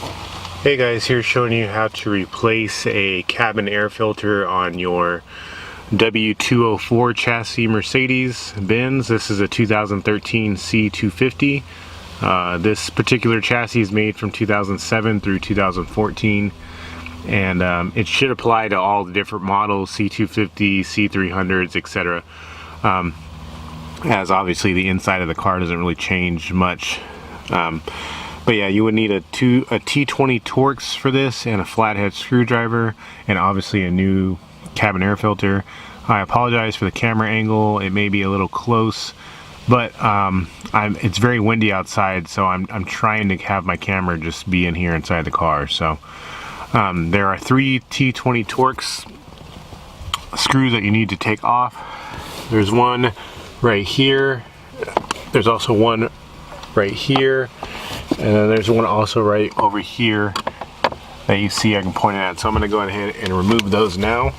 Hey guys, here showing you how to replace a cabin air filter on your W204 chassis Mercedes-Benz. This is a 2013 C250. This particular chassis is made from 2007 through 2014, and it should apply to all the different models, C250, C300s, etc. As obviously the inside of the car doesn't really change much. But yeah, you would need a T20 Torx for this, and a flathead screwdriver, and obviously a new cabin air filter. I apologize for the camera angle. It may be a little close, but it's very windy outside, so I'm trying to have my camera just be in here inside the car. So there are 3 T20 Torx screws that you need to take off. There's one right here. There's also one right here. And then there's one also right over here that you see I can point it at. So I'm going to go ahead and remove those now.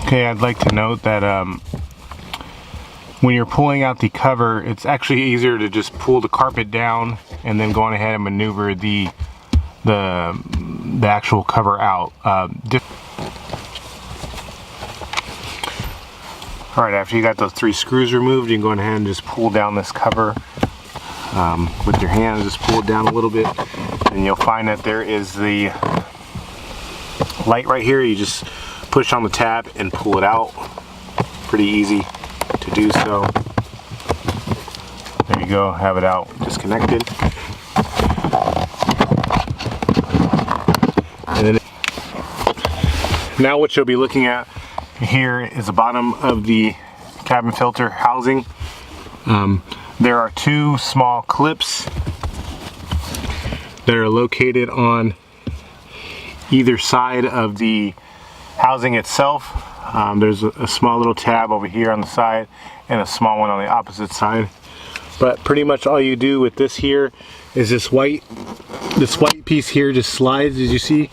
Okay, I'd like to note that when you're pulling out the cover, it's actually easier to just pull the carpet down and then go on ahead and maneuver the actual cover out. Alright, after you got those 3 screws removed, you can go ahead and just pull down this cover with your hand. Just pull it down a little bit, and you'll find that there is the light right here. You just push on the tab and pull it out. Pretty easy to do so. There you go, have it out, disconnected. And then now what you'll be looking at here is the bottom of the cabin filter housing. There are 2 small clips that are located on either side of the housing itself. There's a small little tab over here on the side and a small one on the opposite side. But pretty much all you do with this here is this white piece here just slides, as you see.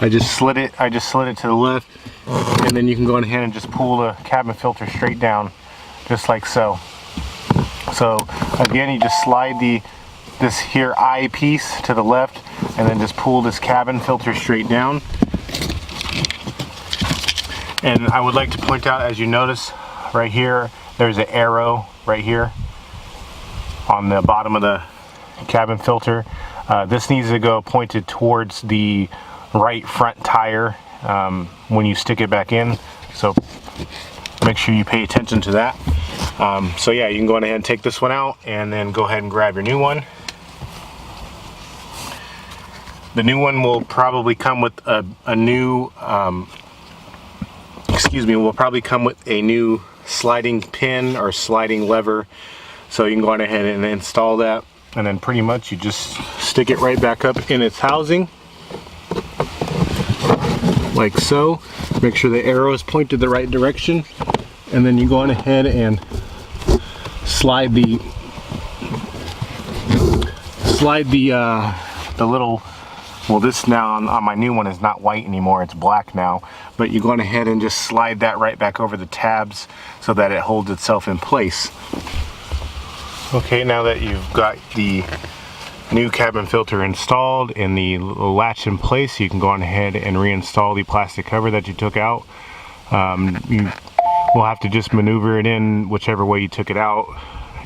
I just slid it to the left, and then you can go ahead and just pull the cabin filter straight down, just like so. So again, you just slide this here eye piece to the left, and then just pull this cabin filter straight down. And I would like to point out, as you notice right here, there's an arrow right here on the bottom of the cabin filter. This needs to go pointed towards the right front tire when you stick it back in, so make sure you pay attention to that. So yeah, you can go ahead and take this one out and then go ahead and grab your new one. The new one will probably come with a new will probably come with a new sliding pin or sliding lever, so you can go on ahead and install that, and then pretty much you just stick it right back up in its housing like so. Make sure the arrow is pointed the right direction, and then you go on ahead and slide the little, well, this now on my new one is not white anymore, it's black now, but you go on ahead and just slide that right back over the tabs so that it holds itself in place. Okay, now that you've got the new cabin filter installed and the latch in place, you can go on ahead and reinstall the plastic cover that you took out. You will have to just maneuver it in whichever way you took it out,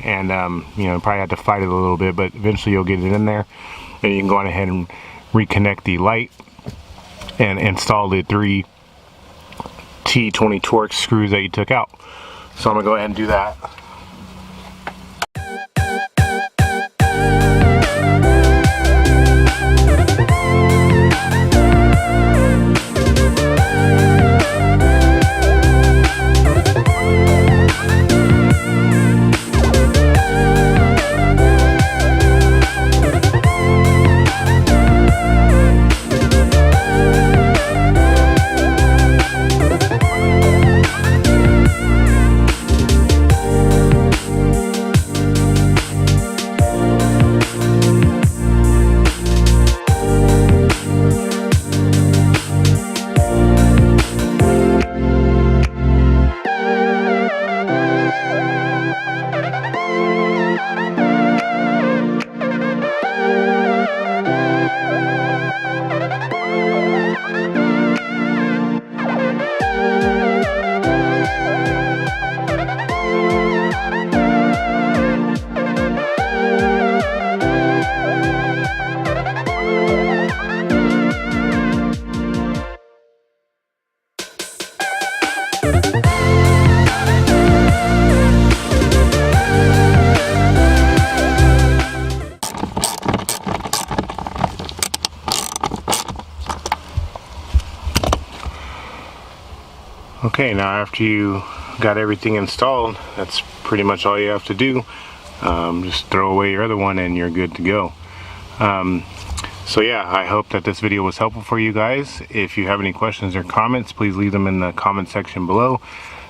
and you know, probably have to fight it a little bit, but eventually you'll get it in there, and you can go on ahead and reconnect the light and install the 3 T20 Torx screws that you took out. So I'm gonna go ahead and do that. Okay, now after you got everything installed, that's pretty much all you have to do. Just throw away your other one and you're good to go. So yeah, I hope that this video was helpful for you guys. If you have any questions or comments, please leave them in the comment section below.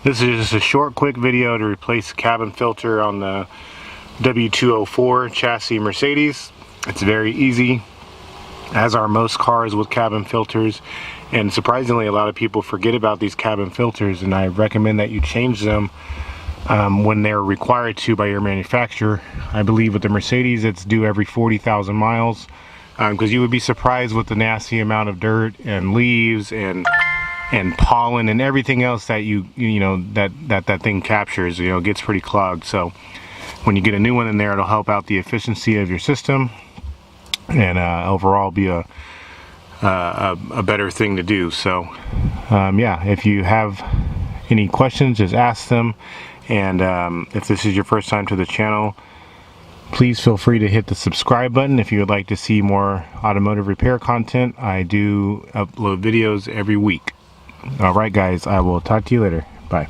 This is just a short, quick video to replace the cabin filter on the W204 chassis Mercedes. It's very easy, as are most cars with cabin filters. And surprisingly, a lot of people forget about these cabin filters, and I recommend that you change them when they're required to by your manufacturer. I believe with the Mercedes it's due every 40,000 miles, because you would be surprised with the nasty amount of dirt and leaves and pollen and everything else that that thing captures. It gets pretty clogged. So when you get a new one in there, it'll help out the efficiency of your system and overall be a better thing to do. So yeah, if you have any questions, just ask them. And if this is your first time to the channel, please feel free to hit the subscribe button if you would like to see more automotive repair content. I do upload videos every week. Alright guys, I will talk to you later. Bye.